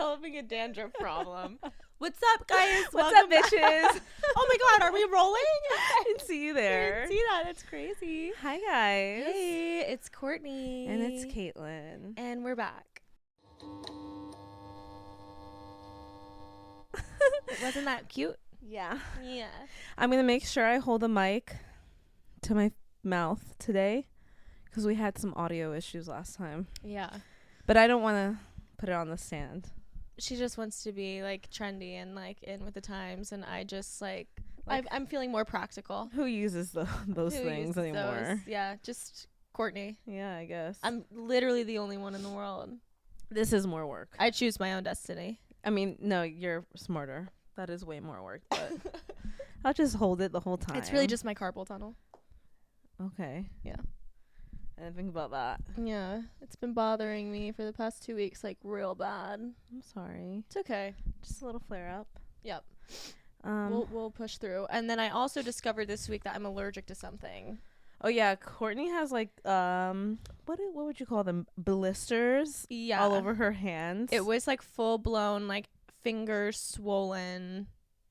developing a dandruff problem. What's up, guys? What's up, bitches? Oh my God, are we rolling? I didn't see you there. I didn't see that. It's crazy. Hi, guys. Hey, it's Courtney. And it's Caitlyn. And we're back. Wasn't that cute? Yeah. Yeah. I'm going to make sure I hold the mic to my mouth today because we had some audio issues last time. Yeah. But I don't want to put it on the stand. She just wants to be like trendy and like in with the times, and I just like I'm feeling more practical. Who uses those things anymore? Yeah, just Courtney. Yeah, I guess. I'm literally the only one in the world. This is more work. I choose my own destiny. I mean, no, you're smarter. That is way more work, but I'll just hold it the whole time. It's really just my carpal tunnel. Okay. Yeah. I didn't think about that. Yeah, it's been bothering me for the past 2 weeks, like real bad. I'm sorry. It's okay. Just a little flare up. Yep. We'll push through. And then I also discovered this week that I'm allergic to something. Oh yeah, Courtney has like what would you call them? Blisters. Yeah. All over her hands. It was like full blown like fingers swollen,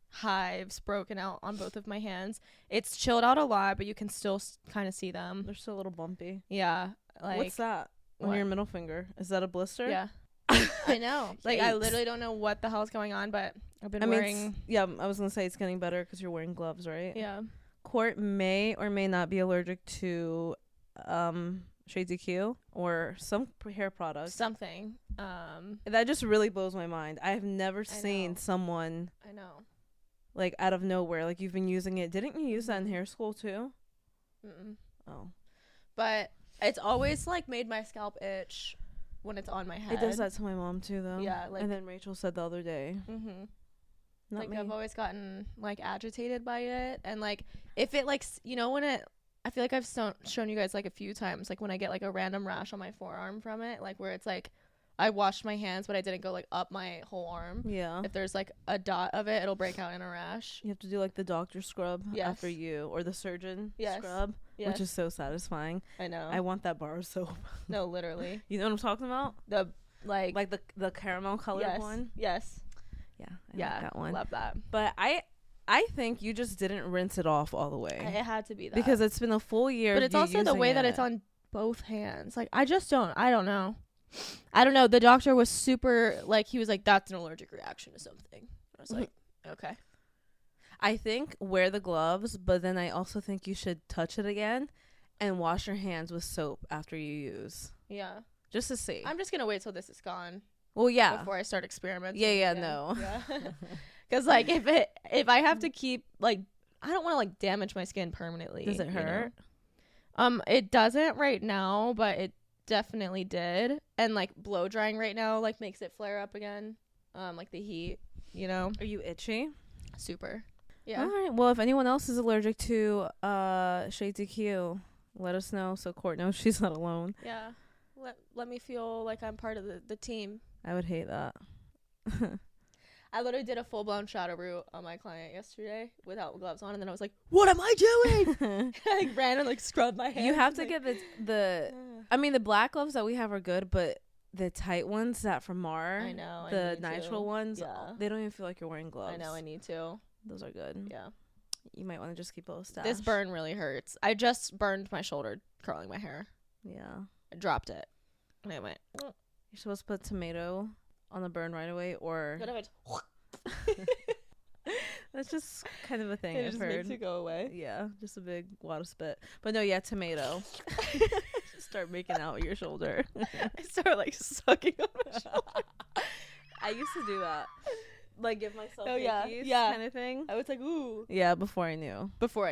hives broken out on both of my hands. It's chilled out a lot, but you can still kind of see them. They're still a little bumpy. Yeah. Like, what's that on your middle finger? Is that a blister? Yeah. I know. Like, I literally don't know what the hell is going on, but I've been wearing. Yeah, I was gonna say it's getting better because you're wearing gloves, right? Yeah. Court may or may not be allergic to Shady Q or some hair product. Something. That just really blows my mind. I have never seen someone. I know. Like out of nowhere, like you've been using it. Didn't you use that in hair school too? Mm-mm. Oh. But it's always like made my scalp itch when it's on my head. It does that to my mom too, though. Yeah. Like, and then Rachel said the other day. Mm-hmm. Not like me. I've always gotten like agitated by it, and like if it like when it, I feel like I've shown you guys like a few times, like when I get like a random rash on my forearm from it, like where it's like I washed my hands but I didn't go like up my whole arm. Yeah. If there's like a dot of it, it'll break out in a rash. You have to do like the doctor scrub after you, or the surgeon scrub, which is so satisfying. I know. I want that bar of soap. No, literally. You know what I'm talking about? The like the caramel colored one. Yes. Yeah. I like that one. Love that. But I think you just didn't rinse it off all the way. It had to be that because it's been a full year. But it's also the way that it's on both hands. Like I don't know. The doctor was super like, he was like, that's an allergic reaction to something. I was like, okay. I think wear the gloves, but then I also think you should touch it again and wash your hands with soap after you use. Yeah. Just to see. I'm just going to wait till this is gone. Well, yeah. Before I start experimenting. Yeah, no. Yeah. Because like if I have to keep like, I don't want to like damage my skin permanently. Does it hurt? It doesn't right now, but it definitely did. And like blow drying right now like makes it flare up again. Like the heat, Are you itchy? Super. Yeah. All right. Well, if anyone else is allergic to Shady Q, let us know so Court knows she's not alone. Yeah. Let me feel like I'm part of the team. I would hate that. I literally did a full-blown shadow root on my client yesterday without gloves on, and then I was like, what am I doing? I like ran and like scrubbed my hands. You have to get the I mean, the black gloves that we have are good, but the tight ones that from Mar, I know, the nitrile ones, they don't even feel like you're wearing gloves. I know, I need to. Those are good. Yeah. You might want to just keep those stashed. This burn really hurts. I just burned my shoulder curling my hair. Yeah. I dropped it. And I went. You're supposed to put tomato on the burn right away, or that's just kind of a thing. It just makes it go away. Yeah, just a big wad of spit. But no, yeah, tomato. Start making out with your shoulder. I start like sucking on my shoulder. I used to do that. Like give myself hickeys kind of thing. I was like, ooh. Yeah, before I knew. Before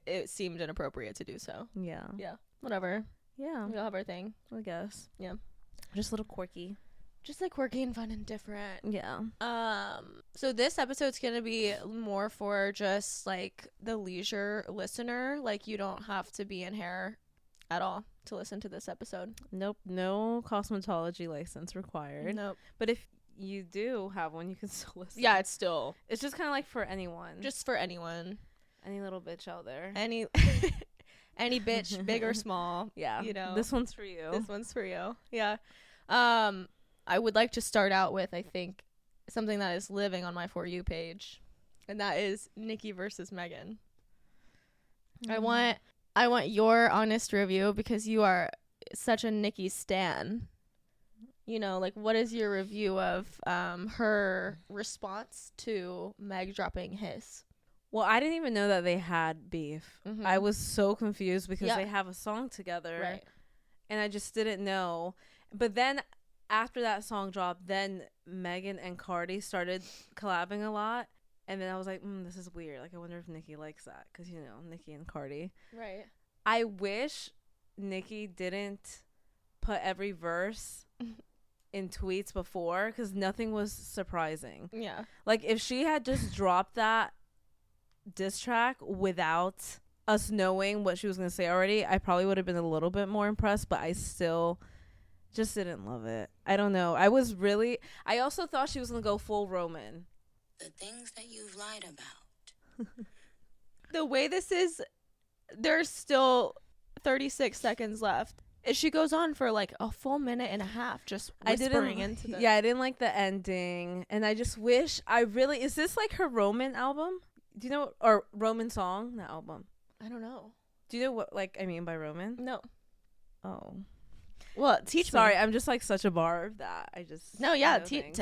it seemed inappropriate to do so. Yeah. Yeah. Whatever. Yeah. We all have our thing. I guess. Yeah. Just a little quirky. Just like quirky and fun and different. Yeah. So this episode's gonna be more for just like the leisure listener. Like you don't have to be in hair at all to listen to this episode. Nope. No cosmetology license required. Nope. But if you do have one, you can still listen. Yeah, it's just kind of like for anyone. Just for anyone. Any little bitch out there. Any bitch, big or small. Yeah. You know. This one's for you. This one's for you. Yeah. I would like to start out with, I think, something that is living on my For You page, and that is Nicki versus Megan. I want your honest review because you are such a Nicki stan. You know, like, what is your review of her response to Meg dropping Hiss? Well, I didn't even know that they had beef. Mm-hmm. I was so confused because they have a song together. Right. And I just didn't know. But then after that song dropped, then Megan and Cardi started collabing a lot. And then I was like, this is weird. Like, I wonder if Nicki likes that. Because, you know, Nicki and Cardi. Right. I wish Nicki didn't put every verse in tweets before. Because nothing was surprising. Yeah. Like, if she had just dropped that diss track without us knowing what she was going to say already, I probably would have been a little bit more impressed. But I still just didn't love it. I don't know. I also thought she was going to go full Roman. The things that you've lied about. The way this is, there's still 36 seconds left. She goes on for like a full minute and a half just whispering into the... Yeah, I didn't like the ending. And I just wish is this like her Roman album? Do you know, or Roman song? Not album. I don't know. Do you know what like I mean by Roman? No. Oh. Well, teach me. Sorry, I'm just like such a bar of that. I just No, yeah,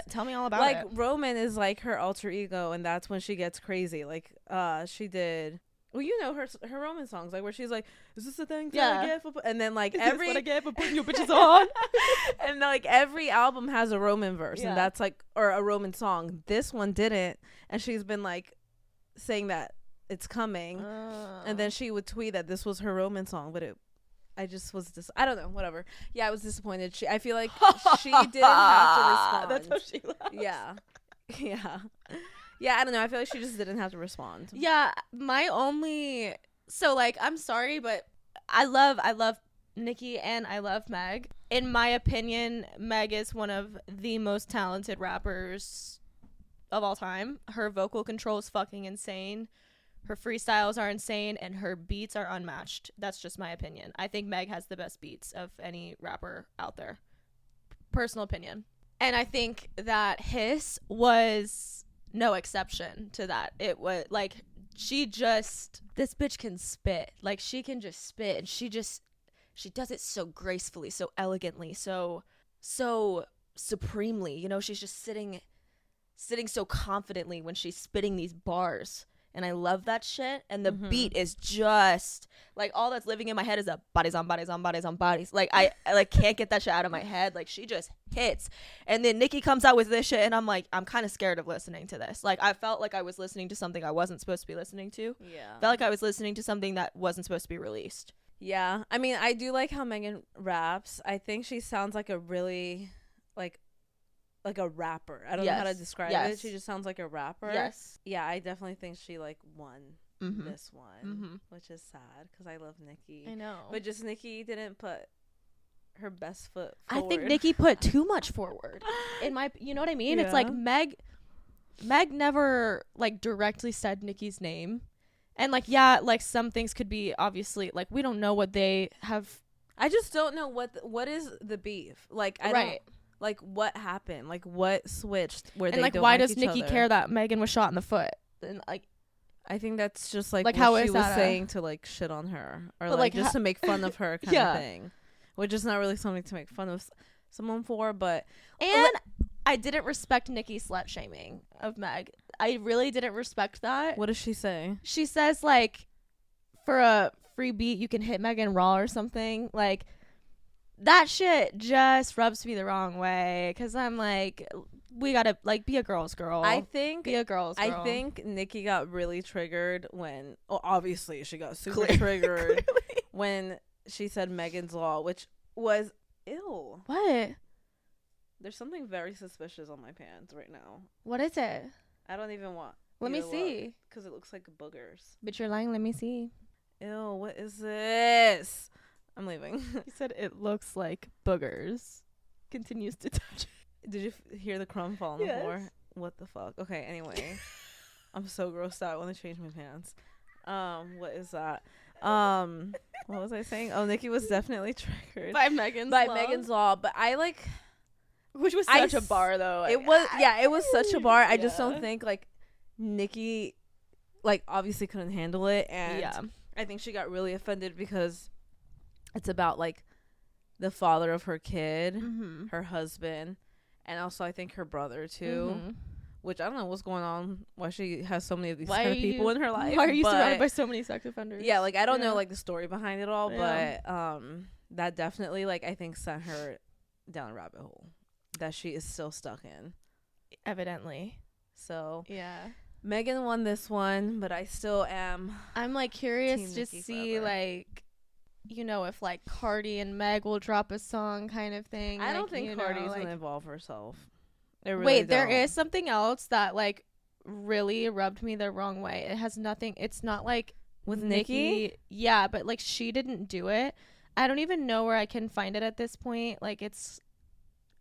tell me all about like, it. Like, Roman is like her alter ego, and that's when she gets crazy. Like, she did. Well, you know her Roman songs, like where she's like, "Is this the thing that I get for?" And then like every what I get for putting your bitches on. And like every album has a Roman verse, and that's like, or a Roman song. This one didn't, and she's been like saying that it's coming, and then she would tweet that this was her Roman song, but I just was I don't know, whatever. Yeah, I was disappointed. I feel like she didn't have to respond. That's how she laughed. Yeah. Yeah, I don't know. I feel like she just didn't have to respond. Yeah, so like, I'm sorry, but I love Nicki and I love Meg. In my opinion, Meg is one of the most talented rappers of all time. Her vocal control is fucking insane. Her freestyles are insane, and her beats are unmatched. That's just my opinion. I think Meg has the best beats of any rapper out there. Personal opinion. And I think that Hiss was no exception to that. It was, like, this bitch can spit. Like, she can just spit, and she does it so gracefully, so elegantly, so supremely. You know, she's just sitting so confidently when she's spitting these bars. And I love that shit. And the beat is just like, all that's living in my head is a bodies on bodies on bodies on bodies. Like, I like can't get that shit out of my head. Like, she just hits. And then Nicki comes out with this shit, and I'm like, I'm kind of scared of listening to this. Like, I felt like I was listening to something I wasn't supposed to be listening to. Yeah. Felt like I was listening to something that wasn't supposed to be released. Yeah. I mean, I do like how Megan raps. I think she sounds like a really like a rapper. I don't know how to describe it. She just sounds like a rapper. Yes. Yeah, I definitely think she like won this one, which is sad because I love Nicki. I know. But just Nicki didn't put her best foot forward. I think Nicki put too much forward. You know what I mean? Yeah. It's like Meg never like directly said Nicki's name. And like, yeah, like some things could be obviously like, we don't know what they have. I just don't know what is the beef. Like, I don't. Like, what happened? Like, what switched? Where and they like, don't why like does Nicki care that Megan was shot in the foot? And like, I think that's just like what how she was saying to like shit on her, or like just to make fun of her kind of thing, which is not really something to make fun of someone for. But I didn't respect Nicki's slut shaming of Meg. I really didn't respect that. What does she say? She says like, for a free beat you can hit Megan raw or something. Like, that shit just rubs me the wrong way, because I'm like, we gotta like be a girl's girl. Be a girl's girl. I think Nicki got really triggered when, obviously she got super triggered when she said Megan's Law, which was ill. What? There's something very suspicious on my pants right now. What is it? I don't even want. Let me see. Because it looks like boogers. But you're lying. Let me see. Ew, what is this? I'm leaving. He said it looks like boogers. Continues to touch it. Did you hear the crumb fall on the floor? What the fuck? Okay, anyway. I'm so grossed out. I want to change my pants. What is that? What was I saying? Oh, Nicki was definitely triggered by Megan's Law. But I like, which was such a bar though. It was such a bar. I just don't think like Nicki like obviously couldn't handle it, and I think she got really offended because it's about like the father of her kid, her husband, and also I think her brother too. Which I don't know what's going on, why she has so many of these kind of people in her life. Why are you surrounded by so many sex offenders? Yeah, like I don't know like the story behind it all, but that definitely like I think sent her down a rabbit hole that she is still stuck in. Evidently. So yeah. Megan won this one, but I still am. I'm like curious to see like, you know, if like Cardi and Meg will drop a song kind of thing. I don't like, think Cardi's gonna involve herself. Really wait, there is something else that like really rubbed me the wrong way. It has nothing. It's not like with Nicki. Yeah, but like she didn't do it. I don't even know where I can find it at this point. Like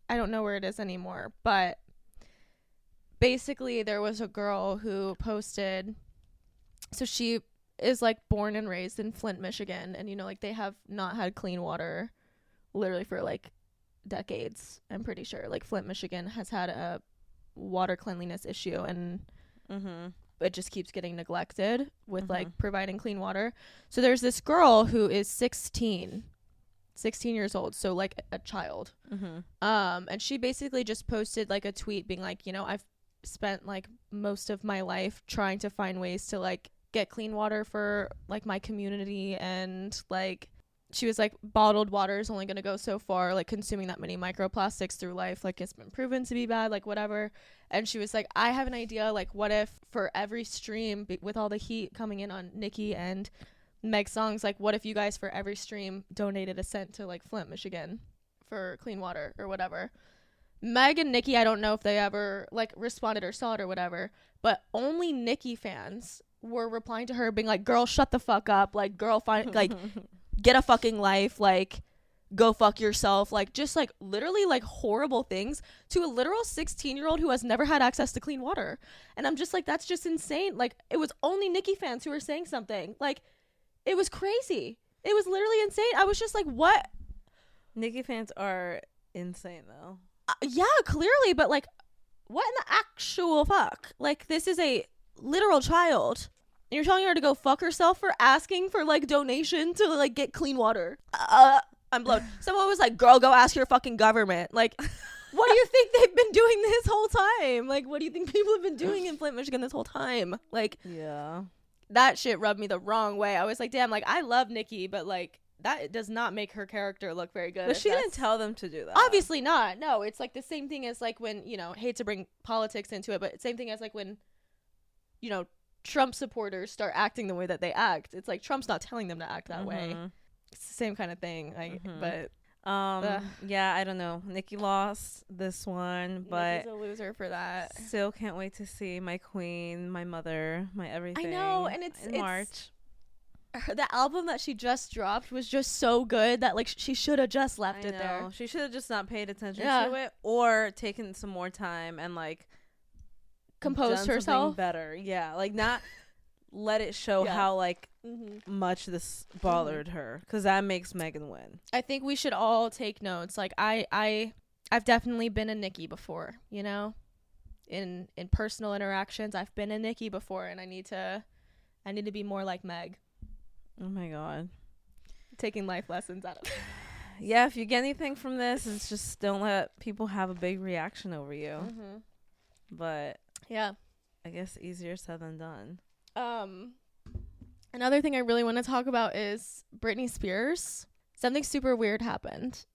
I don't know where it is anymore. But basically, there was a girl who posted. So she is like born and raised in Flint, Michigan, and you know, like they have not had clean water, literally for like decades. I'm pretty sure like Flint, Michigan has had a water cleanliness issue, and it just keeps getting neglected with like providing clean water. So there's this girl who is 16 years old, so like a child, and she basically just posted like a tweet being like, you know, I've spent like most of my life trying to find ways to like get clean water for like my community, and like she was like, bottled water is only going to go so far, like consuming that many microplastics through life, like it's been proven to be bad, like whatever. And she was like, I have an idea, like what if for every stream with all the heat coming in on Nicki and Meg's songs, like what if you guys for every stream donated a cent to like Flint, Michigan for clean water or whatever. Meg and Nicki, I don't know if they ever like responded or saw it or whatever, but only Nicki fans were replying to her being like, girl, shut the fuck up, like girl, find like get a fucking life, like go fuck yourself, like just like literally like horrible things to a literal 16-year-old who has never had access to clean water. And I'm just like, that's just insane. Like it was only Nicki fans who were saying something. Like it was crazy. It was literally insane. I was just like, what? Nicki fans are insane though. Yeah, clearly, but like what in the actual fuck? Like this is a literal child. And you're telling her to go fuck herself for asking for like donation to like get clean water. I'm blown. Someone was like, girl, go ask your fucking government. Like, what do you think they've been doing this whole time? Like, what do you think people have been doing in Flint, Michigan this whole time? Like, yeah, that shit rubbed me the wrong way. I was like, damn, like I love Nicki, but like that does not make her character look very good. But she didn't tell them to do that. Obviously not. No, it's like the same thing as like when, you know, hate to bring politics into it, but same thing as like when, you know, Trump supporters start acting the way that they act. It's like Trump's not telling them to act that way. It's the same kind of thing. But yeah, I don't know. Nicki lost this one, but Nicki's a loser for that. Still can't wait to see my queen, my mother, my everything. I know, and it's March. The album that she just dropped was just so good that like she should have just left it there. She should have just not paid attention to it, or taken some more time and like composed herself better. Yeah, like not let it show how like much this bothered her, because that makes Megan win. I think we should all take notes. Like I've definitely been a Nicki before, you know, in personal interactions. I've been a Nicki before, and I need to be more like Meg. Oh my god, taking life lessons out of it. Yeah, if you get anything from this, it's just don't let people have a big reaction over you. But yeah, I guess easier said than done. Another thing I really want to talk about is Britney Spears. Something super weird happened.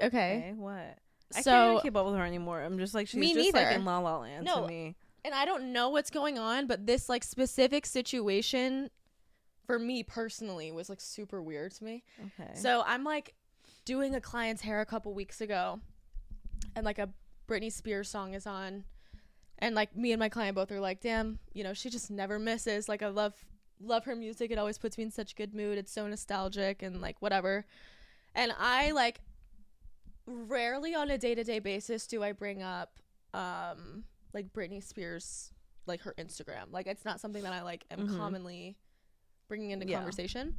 Okay, what? I can't even keep up with her anymore. I'm just like, she's just like in La La Land to me. And I don't know what's going on, but this like specific situation for me personally was like super weird to me. Okay. So I'm like doing a client's hair a couple weeks ago, and like a Britney Spears song is on, and like me and my client both are like, damn, you know, she just never misses. Like I love her music. It always puts me in such good mood. It's so nostalgic and like whatever. And I like rarely on a day-to-day basis do I bring up like Britney Spears, like her Instagram. Like it's not something that I like am commonly bringing into conversation.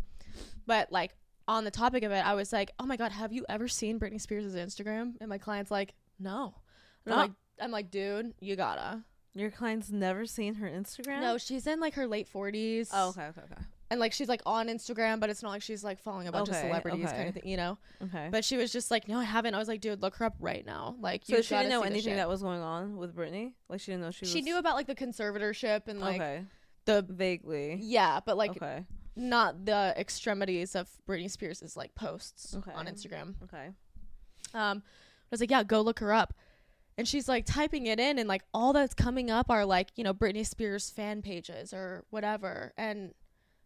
But like on the topic of it, I was like, oh my god, have you ever seen Britney Spears' Instagram? And my client's like, no. And I'm like, dude, you gotta. Your client's never seen her Instagram? No, she's in like her late 40s. Oh, okay. And like she's like on Instagram, but it's not like she's like following a bunch of celebrities kind of thing, you know? Okay. But she was just like, no, I haven't. I was like, dude, look her up right now. Like, so she didn't know anything that was going on with Britney? Like she didn't know she knew about like the conservatorship and like the vaguely. Yeah, but like not the extremities of Britney Spears' like posts on Instagram. Okay. I was like, yeah, go look her up. And she's like typing it in, and like all that's coming up are like, you know, Britney Spears fan pages or whatever. And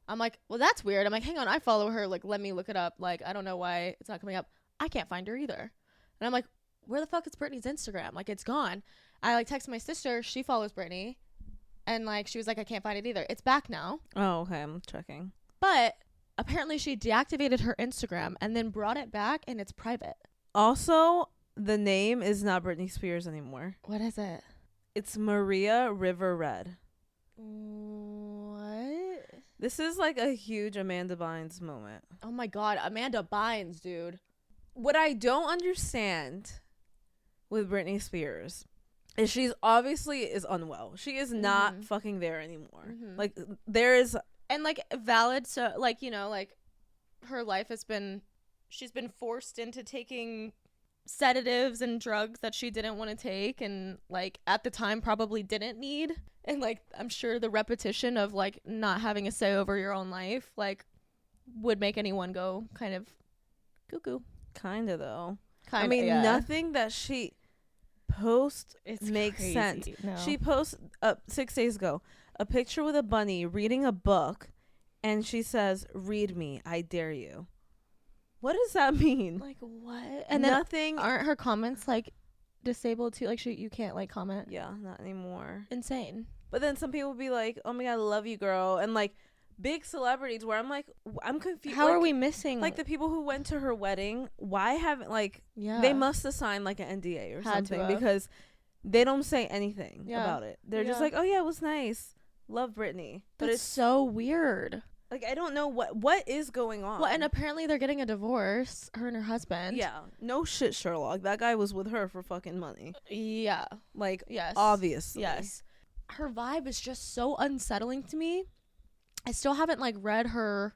I'm like, well, that's weird. I'm like, hang on, I follow her. Like, let me look it up. Like, I don't know why it's not coming up. I can't find her either. And I'm like, where the fuck is Britney's Instagram? Like, it's gone. I like text my sister. She follows Britney. And like, she was like, I can't find it either. It's back now. Oh, okay. I'm checking. But apparently she deactivated her Instagram and then brought it back, and it's private. Also, the name is not Britney Spears anymore. What is it? It's Maria River Red. What? This is like a huge Amanda Bynes moment. Oh my god, Amanda Bynes, dude. What I don't understand with Britney Spears is she's obviously is unwell. She is not fucking there anymore. Like there is, and like valid. So like, you know, like her life she's been forced into taking sedatives and drugs that she didn't want to take, and like at the time probably didn't need. And like I'm sure the repetition of like not having a say over your own life like would make anyone go kind of cuckoo. Kind of though. Kind of. I mean, nothing that she posts makes crazy. sense. No. She posts 6 days ago a picture with a bunny reading a book, and she says, "Read me, I dare you." What does that mean? Like what? And nothing. Then aren't her comments like disabled too? Like you can't like comment. Yeah, not anymore. Insane. But then some people be like, "Oh my god, I love you, girl," and like big celebrities where I'm like, I'm confused. How like, are we missing like the people who went to her wedding? Why haven't Yeah, they must have signed like an NDA or something because they don't say anything about it. They're just like, "Oh yeah, it was nice. Love Britney." But it's so weird. Like I don't know what is going on. Well, and apparently they're getting a divorce, her and her husband. Yeah, no shit, Sherlock. That guy was with her for fucking money. Yeah, like yes, obviously, yes. Her vibe is just so unsettling to me. I still haven't like read her.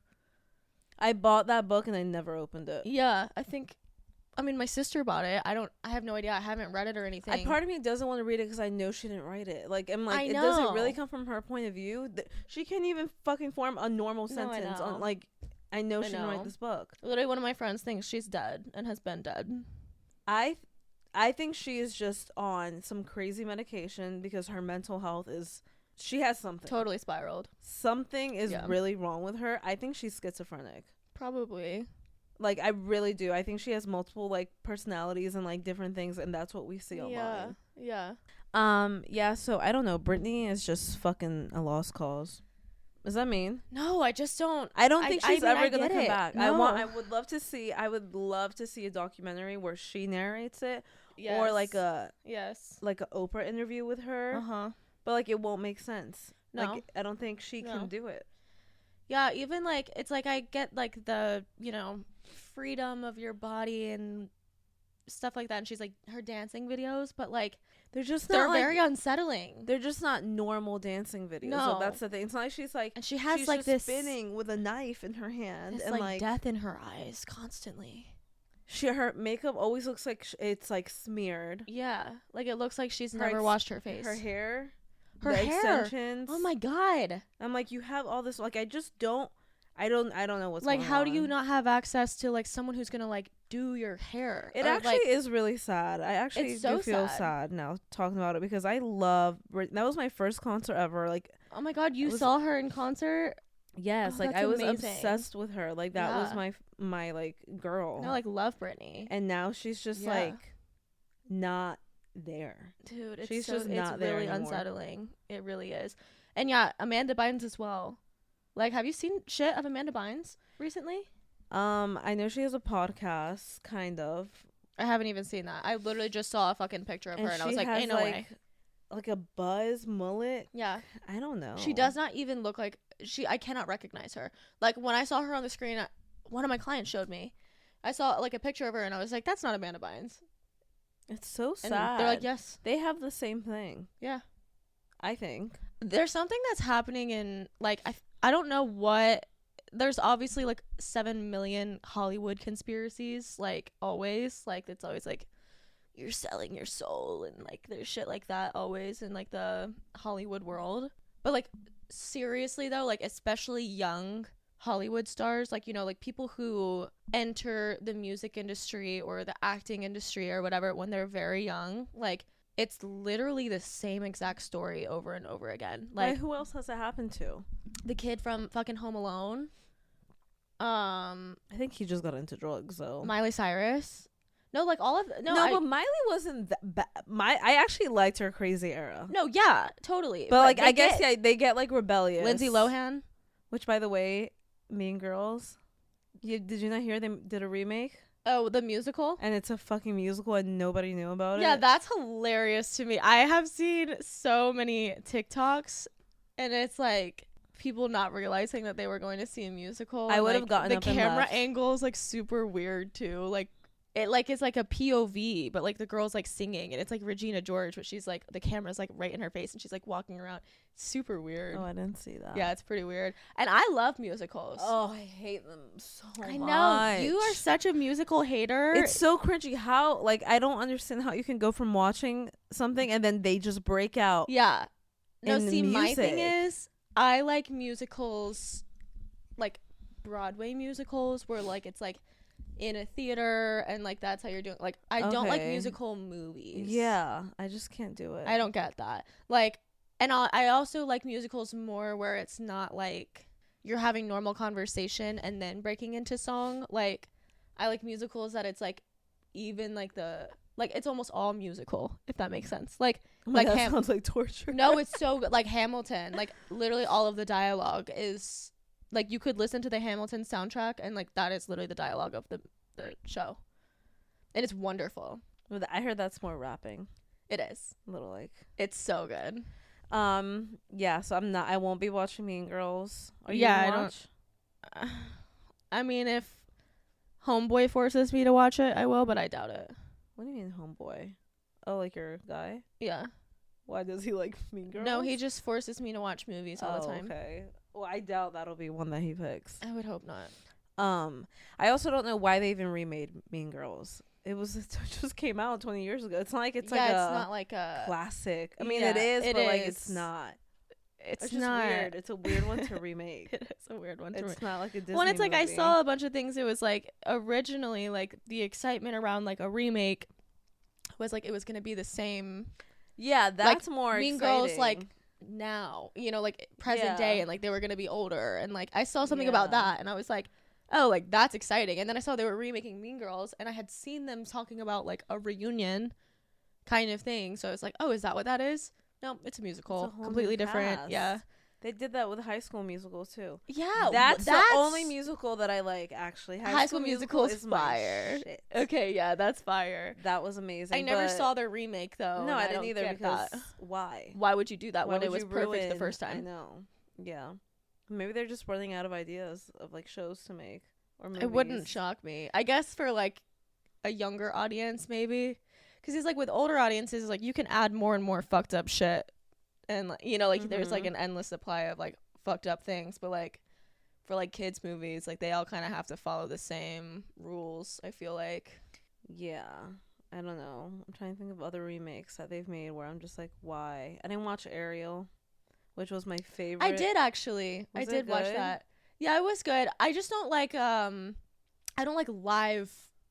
I bought that book and I never opened it. Yeah, I mean, my sister bought it. I have no idea. I haven't read it or anything. Part of me doesn't want to read it because I know she didn't write it. Like, I'm like, I does it know. really come from her point of view? She can't even fucking form a normal sentence on like. I know she didn't write this book. Literally, one of my friends thinks she's dead and has been dead. I think she is just on some crazy medication because her mental health is. She has something. Totally spiraled. Something is really wrong with her. I think she's schizophrenic. Probably. Like, I really do. I think she has multiple, like, personalities and, like, different things, and that's what we see online. Yeah. Yeah, so, I don't know. Britney is just fucking a lost cause. Does that mean? No, I just don't. I don't think she's ever gonna come back. No. I would love to see a documentary where she narrates it. Yes. Or, like, a Oprah interview with her. Uh-huh. But, like, it won't make sense. No. Like, I don't think she can do it. Yeah, even, like, it's like I get, like, the, you know, freedom of your body and stuff like that. And she's, like, her dancing videos. But, like, they're very unsettling. They're just not normal dancing videos. No. So that's the thing. It's not like she's, like... And she has, she's like, just this... spinning with a knife in her hand. This, and, like, death in her eyes constantly. Her makeup always looks like it's, like, smeared. Yeah. Like, it looks like she's never washed her face. Her hair... Her hair. Extensions. Oh my god. I'm like, you have all this. Like, I just don't. I don't know what's like. Going how on. do you not have access to like someone who's gonna like do your hair? It actually is really sad. I actually do feel sad now talking about it because I love. That was my first concert ever. Like, oh my god, you saw her in concert? Yes, like I was obsessed with her. Like that was my like girl. No, like love Britney. And now she's just like not there, dude. She's just not it's there really anymore. Unsettling. It really is. And yeah, Amanda Bynes as well. Like, have you seen shit of Amanda Bynes recently? I know she has a podcast, kind of. I haven't even seen that. I literally just saw a fucking picture of her, and I was like, "Ain't no way." Like a buzz mullet. Yeah, I don't know. She does not even look like I cannot recognize her. Like when I saw her on the screen, one of my clients showed me. I saw like a picture of her, and I was like, "That's not Amanda Bynes." It's so sad. And they're like, yes. They have the same thing. Yeah. I think. There's something that's happening in, like, I don't know what. There's obviously, like, 7 million Hollywood conspiracies, like, always. Like, it's always, like, you're selling your soul, and, like, there's shit like that always in, like, the Hollywood world. But, like, seriously, though, like, especially young Hollywood stars, like, you know, like, people who enter the music industry or the acting industry or whatever when they're very young, like, it's literally the same exact story over and over again. Like, who else has it happened to? The kid from fucking Home Alone. I think he just got into drugs, though. Miley Cyrus. No, like, all of but Miley wasn't that bad. I actually liked her crazy era. No, yeah, totally. But like, I guess they get like rebellious. Lindsay Lohan, which, by the way, Mean Girls. Did you not hear they did a remake? Oh, the musical? And it's a fucking musical and nobody knew about it. Yeah, that's hilarious to me. I have seen so many TikToks, and it's like people not realizing that they were going to see a musical. I would have gotten the up and camera left. angle is like super weird too. Like it like it's like a POV, but like the girl's like singing, and it's like Regina George, but she's like the camera's like right in her face, and she's like walking around. Super weird. Oh, I didn't see that. Yeah, it's pretty weird. And I love musicals. Oh, I hate them so much. I know. You are such a musical hater. It's so cringy. How, like, I don't understand how you can go from watching something and then they just break out. Yeah. No, see, my thing music. is, I like musicals, like Broadway musicals, where like it's like in a theater and like that's how you're doing. Like, I don't like Okay. musical movies. Yeah, I just can't do it. I don't get that. Like, and I also like musicals more where it's not like you're having normal conversation and then breaking into song. Like, I like musicals that it's like even like it's almost all musical, if that makes sense. Like, Oh my like God, that sounds like torture. No, it's so good. Like Hamilton, like literally all of the dialogue is like you could listen to the Hamilton soundtrack and like that is literally the dialogue of the show, and it's wonderful. I heard that's more rapping. It is. A little like. It's so good. Yeah. So I won't be watching Mean Girls. Are you Yeah, gonna watch? I mean, if Homeboy forces me to watch it, I will, but I doubt it. What do you mean, homeboy? Oh, like your guy? Yeah. Why does he like Mean Girls? No, he just forces me to watch movies all the time. Okay. Well, I doubt that'll be one that he picks. I would hope not. I also don't know why they even remade Mean Girls. It just came out 20 years ago. It's not like it's like it's not like a classic. I mean, Yeah, it is, it but like is. it's not. It's It's not just weird. It's a weird one to remake. It is a weird one to It's not like a Disney Well, it's like I movie. saw a bunch of things. It was like originally like the excitement around like a remake was like it was gonna be the same. Yeah, that's more Mean exciting. Girls like now, you know, like present day, Yeah. and like they were gonna be older, and like I saw something Yeah. about that, and I was like, oh, like that's exciting. And then I saw they were remaking Mean Girls, and I had seen them talking about like a reunion kind of thing. So I was like, oh, is that what that is? No, it's a musical, It's a whole completely new different. cast. Yeah, They did that with High School Musical too. yeah. That's the only musical that I like. Actually, High School Musical is my fire. shit. Okay, yeah, that's fire. That was amazing. I never but- saw their remake though. No, and I didn't don't either get because that. why? Why would you do that Why when it would was you perfect the ruin- first I time? know. Yeah. Maybe they're just running out of ideas of like shows to make or movies. It wouldn't shock me. I guess for like a younger audience, maybe, because it's like with older audiences, like you can add more and more fucked up shit, and like, you know, like there's like Mhm. an endless supply of like fucked up things. But like for like kids movies, like they all kind of have to follow the same rules. I feel like. Yeah. I don't know. I'm trying to think of other remakes that they've made where I'm just like, why? I didn't watch Ariel, which was my favorite. I did actually. I Was it did watch good? that. Yeah, it was good. I just don't like I don't like live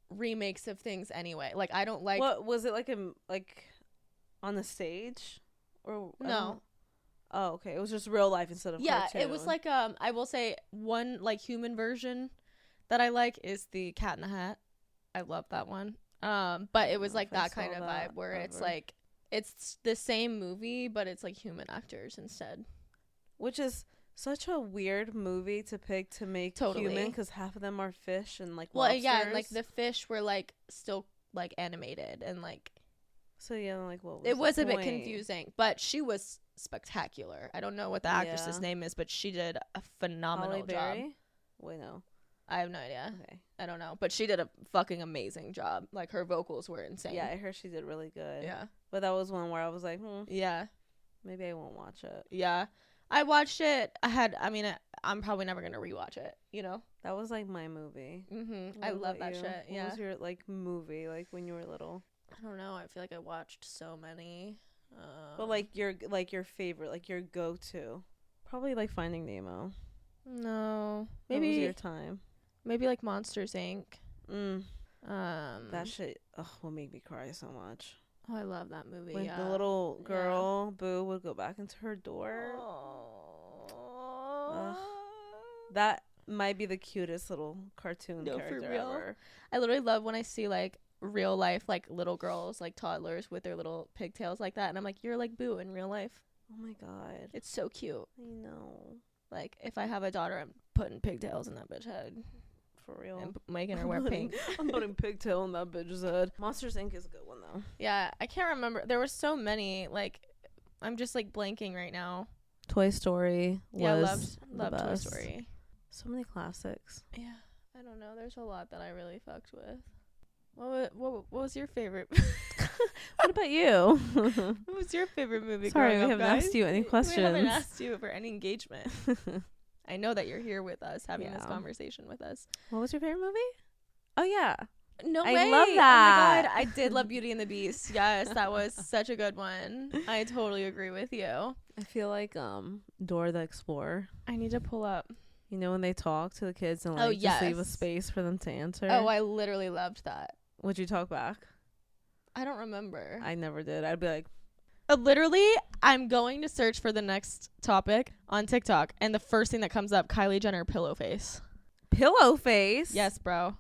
remakes of things anyway. Like I don't like What was it like on the stage or I No. don't- Oh, okay. It was just real life instead of Yeah, cartoon. it was like I will say one like human version that I like is the Cat in the Hat. I love that one. But it was know like if I that kind saw of that vibe where it's ever. like it's the same movie but it's like human actors instead. Which is such a weird movie to pick to make Totally. human because half of them are fish and like Well, lobsters. yeah, and like the fish were like still like animated and like So yeah, like what was it was the a bit point? confusing, but she was spectacular. I don't know what the actress's Yeah. name is, but she did a phenomenal Halle job. Berry? Wait, no. I have no idea. Okay. I don't know. But she did a fucking amazing job. Like, her vocals were insane. Yeah, I heard she did really good. Yeah. But that was one where I was like, Yeah. maybe I won't watch it. Yeah. I watched it. I'm probably never going to rewatch it, you know? That was like my movie. Mm-hmm. I love that shit. Yeah. What was your like movie like when you were little? I don't know. I feel like I watched so many. But like your favorite, like your go-to. Probably like Finding Nemo. No. Maybe. Maybe What was your time? Maybe like Monsters Inc. That shit will make me cry so much. Oh, I love that movie. When yeah. the little girl Boo would go back into her door. That might be the cutest little cartoon character for real. ever. I literally love when I see like real life like little girls, like toddlers with their little pigtails like that, and I'm like, you're like Boo in real life. Oh my god. It's so cute. I know. Like, if I have a daughter, I'm putting pigtails in that bitch head. For real. And making her wear pink. I'm putting pigtail in that bitch's head. Monsters Inc. is a good one, though. Yeah, I can't remember. There were so many. Like, I'm just, like, blanking right now. Toy Story was loved Toy Story. So many classics. Yeah, I don't know. There's a lot that I really fucked with. What was your favorite? What about you? What was your favorite movie? Sorry, we haven't guys? asked you any questions. We haven't asked you for any engagement. I know that you're here with us, having this conversation with us. What was your favorite movie? Oh, yeah. No I way. love that. Oh, my God. I did love Beauty and the Beast. Yes, that was such a good one. I totally agree with you. I feel like Dora the Explorer. I need to pull up. You know when they talk to the kids and like just leave a space for them to answer? Oh, I literally loved that. Would you talk back? I don't remember. I never did. I'd be like, literally, I'm going to search for the next topic on TikTok, and the first thing that comes up, Kylie Jenner pillow face. Pillow face? Yes, bro.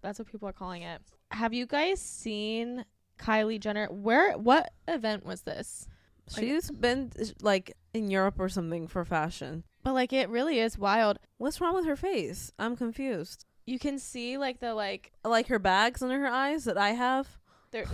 That's what people are calling it. Have you guys seen Kylie Jenner? What event was this? She's been like in Europe or something for fashion. But like, it really is wild. What's wrong with her face? I'm confused. You can see like the like her bags under her eyes that I have. They're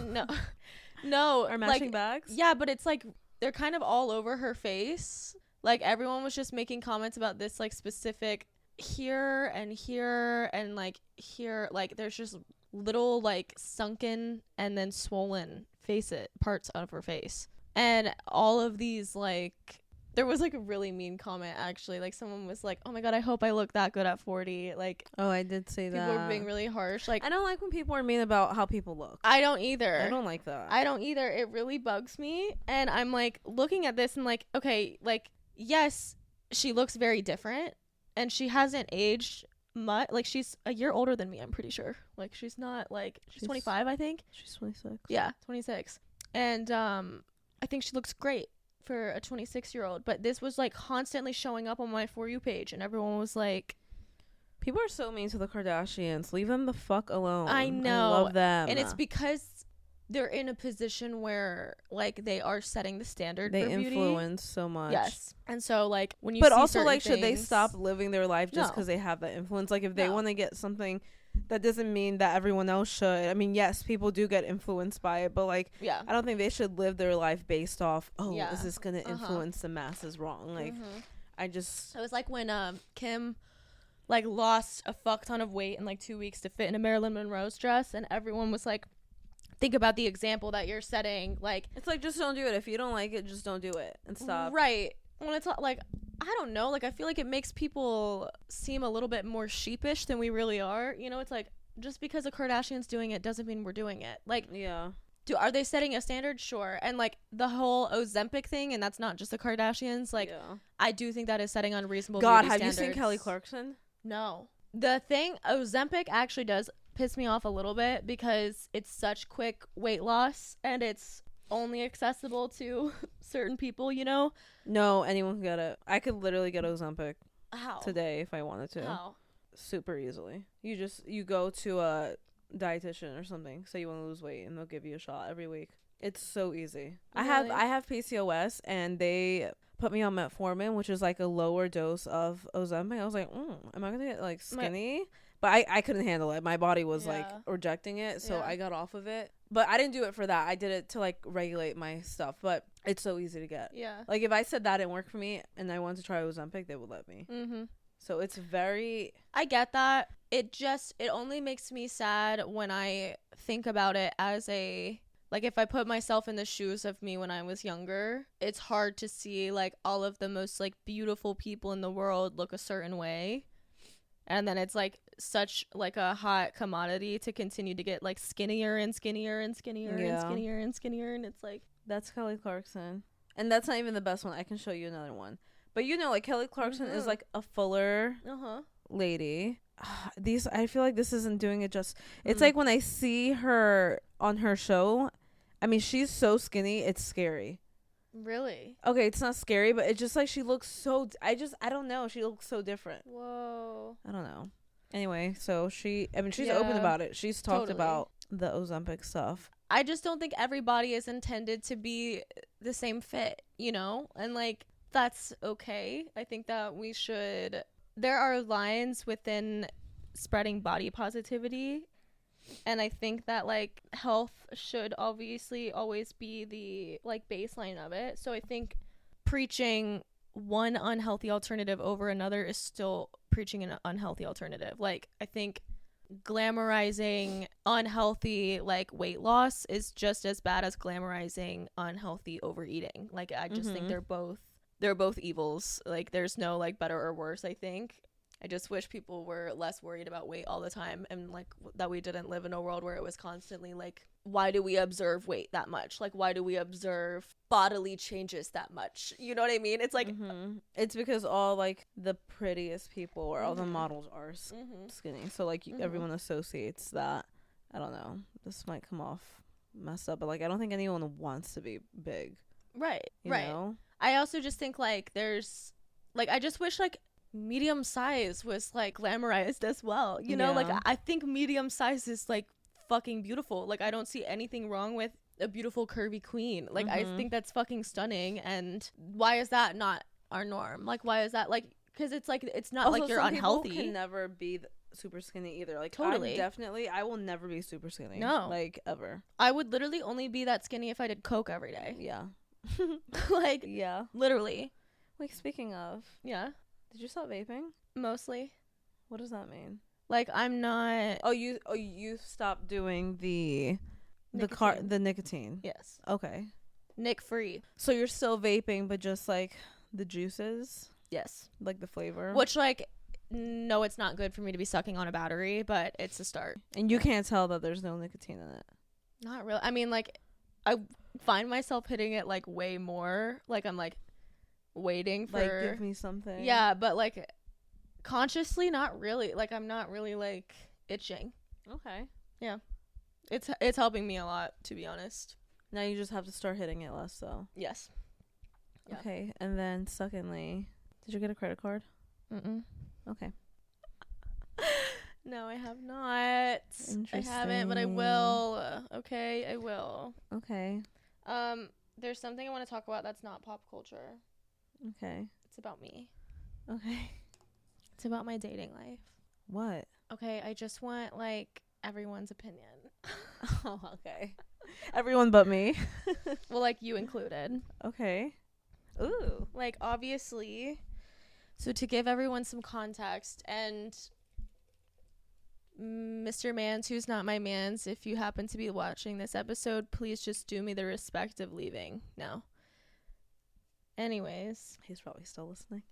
no are matching bags. Yeah, but it's like they're kind of all over her face. Like, everyone was just making comments about this like specific here and like here. Like, there's just little like sunken and then swollen parts of her face, and all of these like. There was like a really mean comment actually. Like, someone was like, "Oh my God, I hope I look that good at 40." Like, oh, I did say that. People were being really harsh. Like, I don't like when people are mean about how people look. I don't either. I don't like that. I don't either. It really bugs me. And I'm like looking at this and like, okay, like, yes, she looks very different and she hasn't aged much. Like, she's a year older than me, I'm pretty sure. Like, she's not like, she's 25, I think. She's 26. Yeah, 26. And I think she looks great for a 26-year-old, but this was like constantly showing up on my For You page, and everyone was like, people are so mean to the Kardashians. Leave them the fuck alone. I know. I love them. And it's because they're in a position where like they are setting the standard they for beauty. influence so much. Yes. And so like when you but see also like things, should they stop living their life just because No. they have that influence? Like, if they No. want to get something, that doesn't mean that everyone else should. I mean, yes, people do get influenced by it, but like, yeah, I don't think they should live their life based off, Yeah. is this going to influence the masses wrong? Like, I just... It was like when Kim like lost a fuck ton of weight in like 2 weeks to fit in a Marilyn Monroe's dress, and everyone was like, think about the example that you're setting. Like, it's like, just don't do it. If you don't like it, just don't do it and stop. Right. When it's like, I don't know, like, I feel like it makes people seem a little bit more sheepish than we really are. You know, it's like, just because a Kardashian's doing it doesn't mean we're doing it. Like, yeah. Are they setting a standard? Sure. And like the whole Ozempic thing, and that's not just the Kardashians. Like, yeah. I do think that is setting unreasonable God, beauty have standards. you seen Kelly Clarkson? No. The thing, Ozempic actually does piss me off a little bit because it's such quick weight loss and it's only accessible to certain people, you know? No, anyone can get it. I could literally get Ozempic How? today if I wanted to. How? Super easily. You go to a dietitian or something, say you want to lose weight, and they'll give you a shot every week. It's so easy. Really? I have PCOS, and they put me on metformin, which is like a lower dose of Ozempic. I was like, am I gonna get like skinny? But I couldn't handle it. My body was like rejecting it, so I got off of it. But I didn't do it for that. I did it to like regulate my stuff. But it's so easy to get. Yeah. Like, if I said that didn't work for me and I wanted to try Ozempic, they would let me. Mm-hmm. So it's very... I get that. it only makes me sad when I think about it as like, if I put myself in the shoes of me when I was younger, it's hard to see, like, all of the most, like, beautiful people in the world look a certain way. And then it's, like, such, like, a hot commodity to continue to get, like, skinnier and skinnier and skinnier and skinnier and skinnier. And it's, like... That's Kelly Clarkson. And that's not even the best one. I can show you another one. But, you know, like, Kelly Clarkson is, like, a fuller lady. I feel like this isn't doing it just... It's like when I see her on her show... I mean, she's so skinny, it's scary. Really? Okay, it's not scary, but it's just like she looks so... I don't know. She looks so different. Whoa. I don't know. Anyway, so she's open about it. She's talked about the Ozempic stuff. I just don't think everybody is intended to be the same fit, you know? And, like, that's okay. I think that we should... There are lines within spreading body positivity. And I think that, like, health should obviously always be the, like, baseline of it. So I think preaching one unhealthy alternative over another is still preaching an unhealthy alternative. Like, I think glamorizing unhealthy, like, weight loss is just as bad as glamorizing unhealthy overeating. Like, I just think they're both evils. Like, there's no, like, better or worse, I think. I just wish people were less worried about weight all the time, and, like, that we didn't live in a world where it was constantly like, why do we observe weight that much? Like, why do we observe bodily changes that much? You know what I mean? It's like it's because all, like, the prettiest people or all the models are skinny. So, like, everyone associates that. I don't know. This might come off messed up, but, like, I don't think anyone wants to be big. Right. You know? I also just think, like, there's, like, I just wish, like, medium size was, like, glamorized as well, you know? Like, I think medium size is, like, fucking beautiful. Like, I don't see anything wrong with a beautiful curvy queen. Like, I think that's fucking stunning. And why is that not our norm? Like, why is that, like, because it's like, it's not also, like, you're unhealthy. People can never be super skinny either. Like, totally. I will never be super skinny. No, like, ever. I would literally only be that skinny if I did coke every day. Yeah. Like, yeah, literally. Like, speaking of, did you stop vaping? Mostly. What does that mean? Like, I'm not... you stopped doing the nicotine. Yes. Okay. Nick free. So you're still vaping, but just, like, the juices? Yes. Like the flavor? Which, like, no, it's not good for me to be sucking on a battery, but it's a start. And you can't tell that there's no nicotine in it? Not really. I mean, like, I find myself hitting it, like, way more. Like, I'm, like, waiting for... Like, give me something. Yeah, but, like... Consciously, not really. Like, I'm not really, like, itching. Okay. Yeah. It's helping me a lot, to be honest. Now you just have to start hitting it less, though. Yes. Yeah. Okay, and then secondly, did you get a credit card? Mm-mm. Okay. No, I have not. I haven't, but I will. Okay, I will. Okay. There's something I want to talk about that's not pop culture. Okay. It's about me. Okay. It's about my dating life. What? Okay, I just want, like, everyone's opinion. Oh, okay. Everyone but me. Well, like, you included. Okay. Ooh. Like, obviously. So to give everyone some context, and Mr. Mans, who's not my mans, if you happen to be watching this episode, please just do me the respect of leaving now. Anyways. He's probably still listening.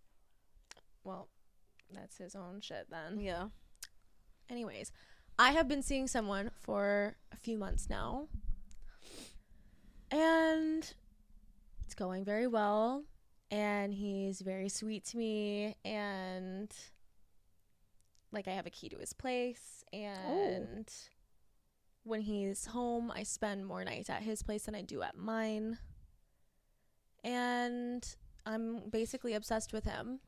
Well, that's his own shit then. Yeah. Anyways, I have been seeing someone for a few months now. And it's going very well. And he's very sweet to me. And, like, I have a key to his place. And when he's home, I spend more nights at his place than I do at mine. And I'm basically obsessed with him.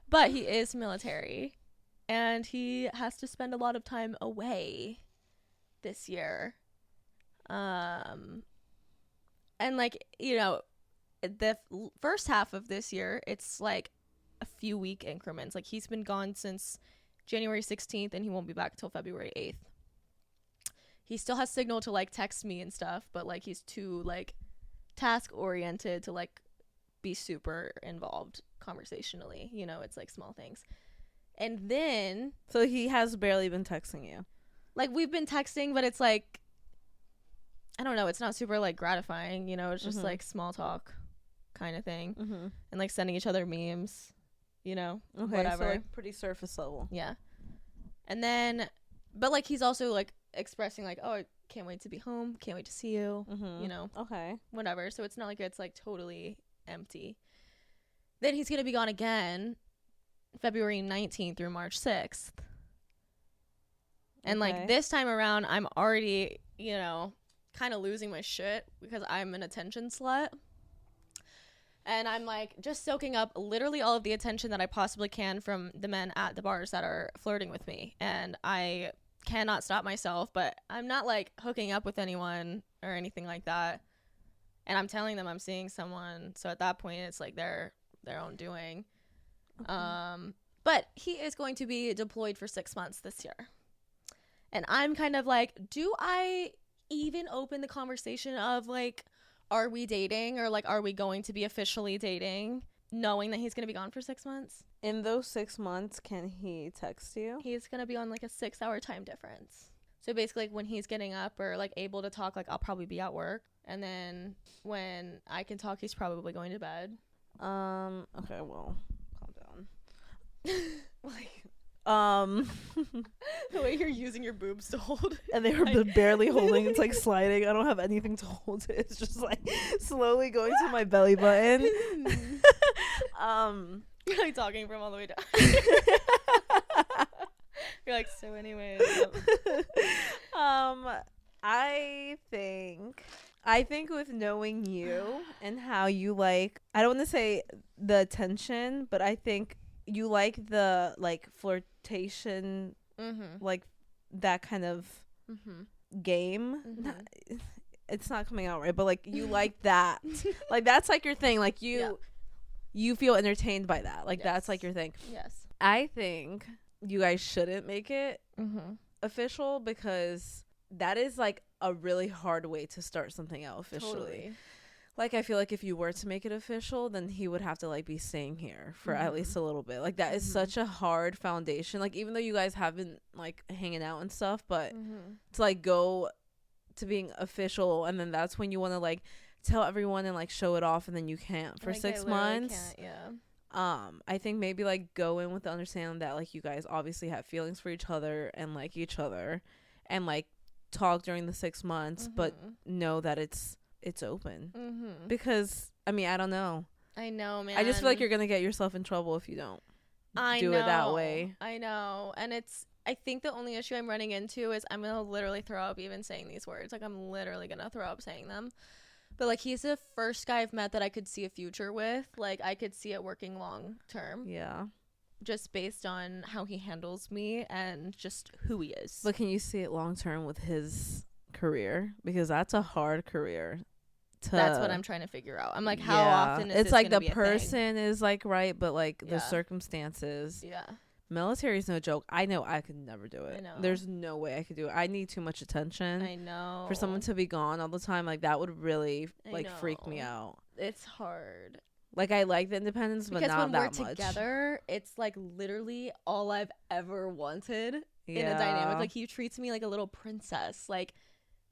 But he is military. And he has to spend a lot of time away this year. And, like, you know, the first half of this year, it's like a few week increments. Like, he's been gone since January 16th, and he won't be back till February 8th. He still has signal to, like, text me and stuff, but, like, he's too, like, task oriented to, like, be super involved conversationally, you know, it's like small things. And then So he has barely been texting you. like we've been texting, but it's like, I don't know, it's not super like gratifying, you know, it's just like small talk kind of thing. And like sending each other memes, you know, whatever. So like pretty surface level. Yeah. And then, but like he's also like expressing like, oh, I can't wait to be home, can't wait to see you, you know. Okay. Whatever. So it's not like it's like totally empty. Then he's gonna be gone again February 19th through March 6th. And like this time around, I'm already, you know, kind of losing my shit because I'm an attention slut. And I'm like just soaking up literally all of the attention that I possibly can from the men at the bars that are flirting with me. And I cannot stop myself, but I'm not like hooking up with anyone or anything like that. And I'm telling them I'm seeing someone. So at that point, it's like their own doing. But he is going to be deployed for 6 months this year. And I'm kind of like, do I even open the conversation of like, are we dating, or like, are we going to be officially dating, knowing that he's going to be gone for 6 months? In those 6 months, can he text you? He's going to be on like a 6-hour time difference. So basically like, when he's getting up or like able to talk, like I'll probably be at work. And then when I can talk, he's probably going to bed. Okay, well, calm down. Like, the way you're using your boobs to hold it. And they were barely holding. It's like sliding. I don't have anything to hold it. It's just like slowly going to my belly button. You're like talking from all the way down. You're like, so anyways. I think with knowing you and how you like, I don't want to say the attention, but I think you like the like flirtation, like that kind of game. It's not coming out right, but like you like that. Like that's like your thing. Like you feel entertained by that. Like that's like your thing. Yes. I think you guys shouldn't make it official, because that is like a really hard way to start something out officially. Totally. Like I feel like if you were to make it official, then he would have to like be staying here for at least a little bit. Like that is such a hard foundation. Like even though you guys have been like hanging out and stuff, but to like go to being official, and then that's when you want to like tell everyone and like show it off, and then you can't for like 6 months. I think maybe like go in with the understanding that like you guys obviously have feelings for each other and like each other, and like talk during the 6 months, but know that it's open. Because I mean, I don't know. I know, man. I just feel like you're gonna get yourself in trouble if you don't do it that way. I know. And I think the only issue I'm running into is I'm gonna literally throw up even saying these words. Like I'm literally gonna throw up saying them. But like he's the first guy I've met that I could see a future with. Like I could see it working long term. Yeah. Just based on how he handles me and just who he is. But can you see it long term with his career? Because that's a hard career. That's what I'm trying to figure out. I'm like, how often is it's this like gonna the be a person thing? is like right, but like the circumstances. Yeah. Military is no joke. I know I could never do it. I know. There's no way I could do it. I need too much attention. I know. For someone to be gone all the time, like that would really like freak me out. It's hard. Like I like the independence, but because not when that we're much. together, it's like literally all I've ever wanted in a dynamic. Like he treats me like a little princess. Like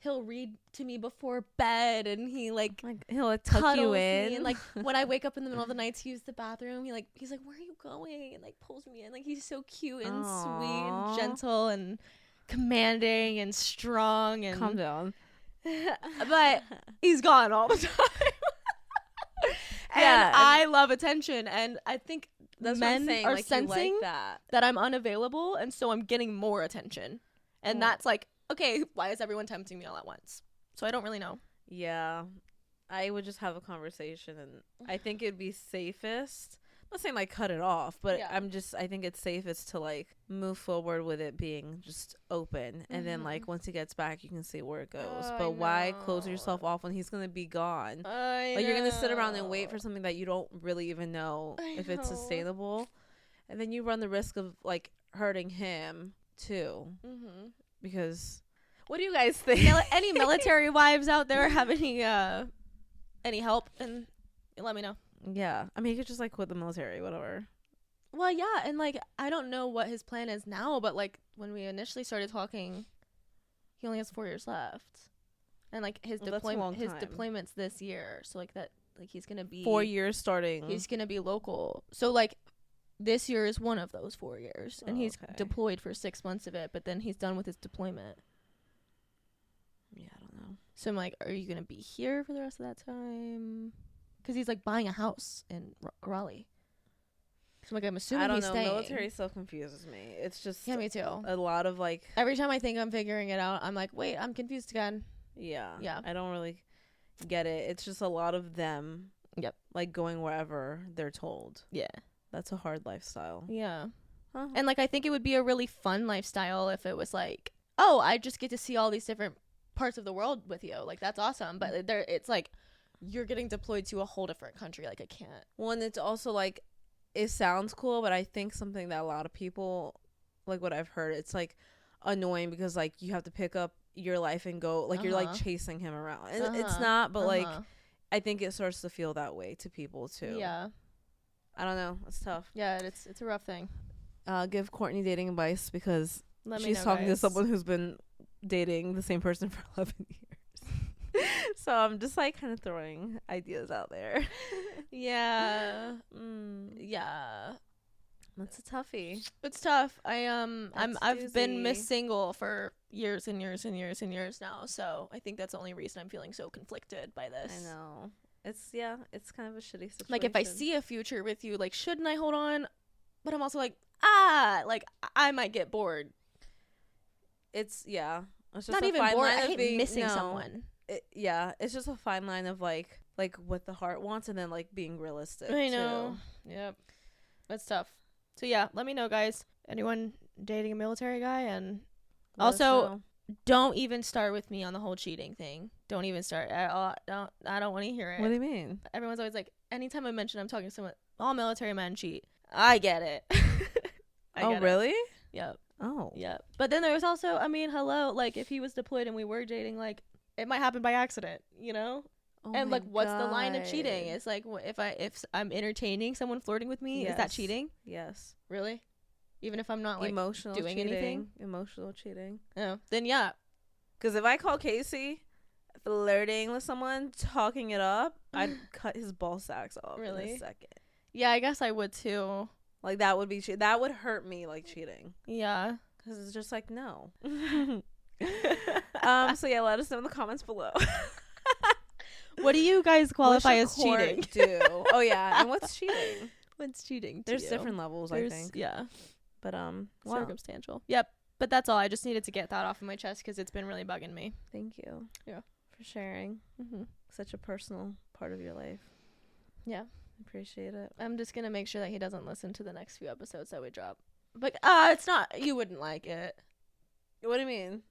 he'll read to me before bed, and he like he'll like tuck you in. Me, and like when I wake up in the middle of the night to use the bathroom, he's like, where are you going? And like pulls me in. Like he's so cute and sweet and gentle and commanding and strong. And calm down. But he's gone all the time. And I love attention, and I think men are like, sensing that I'm unavailable, and so I'm getting more attention. And that's like, okay, why is everyone tempting me all at once? So I don't really know. Yeah. I would just have a conversation, and I think it'd be safest. I'm not saying like cut it off, but I think it's safest to like move forward with it being just open, and then like once he gets back, you can see where it goes. But why close yourself off when he's gonna be gone? Like you're gonna sit around and wait for something that you don't really even know if it's sustainable, and then you run the risk of like hurting him too. Because what do you guys think? Any military wives out there have any help? And let me know. Yeah. I mean, he could just like quit the military, whatever. Well, yeah, and like I don't know what his plan is now, but like when we initially started talking, he only has 4 years left, and like his deployment's this year, so like that, like he's gonna be 4 years starting. He's gonna be local, so like this year is one of those 4 years, and he's deployed for 6 months of it, but then he's done with his deployment. Yeah, I don't know. So I'm like, are you gonna be here for the rest of that time? Because he's like buying a house in Raleigh. So like I'm assuming I don't he's know. staying. Military stuff confuses me. It's just me too. A lot of like every time I think I'm figuring it out, I'm like, wait, I'm confused again. Yeah. Yeah. I don't really get it. It's just a lot of them. Yep. Like going wherever they're told. Yeah. That's a hard lifestyle. Yeah. Huh. And like I think it would be a really fun lifestyle if it was like, oh, I just get to see all these different parts of the world with you. Like that's awesome. But it's like you're getting deployed to a whole different country. Like I can't. Well, and it's also like it sounds cool, but I think something that a lot of people, like what I've heard, it's like annoying because like you have to pick up your life and go, like you're like chasing him around, and it's not, but like I think it starts to feel that way to people too. Yeah, I don't know, it's tough. Yeah, it's a rough thing. Give Courtney dating advice because she's talking guys. to someone who's been dating the same person for 11 years. So I'm just like kind of throwing ideas out there. Yeah. Yeah. That's a toughie. It's tough. I've been Miss Single for years and years and years and years now, so I think that's the only reason I'm feeling so conflicted by this. I know. It's kind of a shitty situation. Like if I see a future with you, like shouldn't I hold on? But I'm also like, like I might get bored. It's just not even bored. I hate missing someone. It's just a fine line of like what the heart wants and then like being realistic. I know. Too. Yep. That's tough. So yeah, let me know, guys. Anyone dating a military guy? And also, don't even start with me on the whole cheating thing. Don't even start. I don't want to hear it. What do you mean? Everyone's always like, anytime I mention I'm talking to someone, all military men cheat. I get it. Really? Yep. Oh. Yep. But then there was also, I mean, hello, like if he was deployed and we were dating, like it might happen by accident, you know? Oh and like what's the line of cheating? It's like if I'm entertaining someone flirting with me, is that cheating? Yes. Really? Even if I'm not like emotional doing cheating. Anything? Emotional cheating. Oh, then yeah. Because if I call Casey flirting with someone, talking it up, I'd cut his ball sacks off in a second. Yeah, I guess I would too. Like that would be that would hurt me like cheating. Yeah. Because it's just like no. So yeah, let us know in the comments below. What do you guys qualify as cheating? Oh yeah, and what's cheating? What's cheating? There's different levels, I think. Yeah, but circumstantial. Yep. But that's all. I just needed to get that off of my chest because it's been really bugging me. Thank you. Yeah, for sharing. Such a personal part of your life. Yeah, appreciate it. I'm just gonna make sure that he doesn't listen to the next few episodes that we drop. But it's not. You wouldn't like it. What do you mean?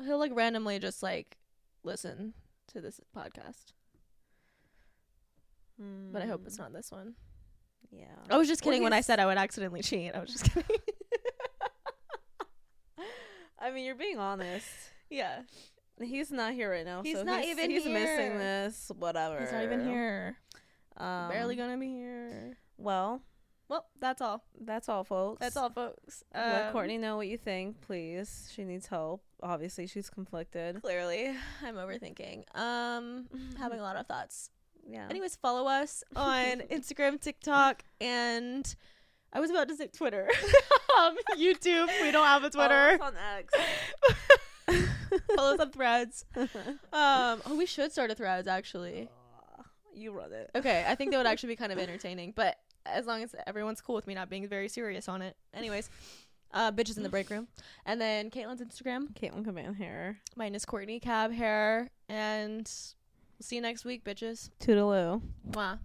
He'll like randomly just like listen to this podcast. But I hope it's not this one. Yeah. I was just kidding when I said I would accidentally cheat. I was just kidding. I mean, you're being honest. Yeah. He's not here right now. He's so not even here. He's missing this. Whatever. He's not even here. Barely gonna be here. Well, that's all. That's all, folks. Let Courtney know what you think, please. She needs help. Obviously, she's conflicted. Clearly. I'm overthinking. Having a lot of thoughts. Yeah. Anyways, follow us on Instagram, TikTok, and I was about to say Twitter. YouTube. We don't have a Twitter. Follow us on X. Follow us on Threads. We should start a Threads, actually. You run it. Okay, I think that would actually be kind of entertaining, but as long as everyone's cool with me not being very serious on it. Anyways, bitches in the break room. And then Caitlyn's Instagram. Caitlyn Command Hair. Mine is Courtney Cab Hair. And we'll see you next week, bitches. Toodaloo. Mwah.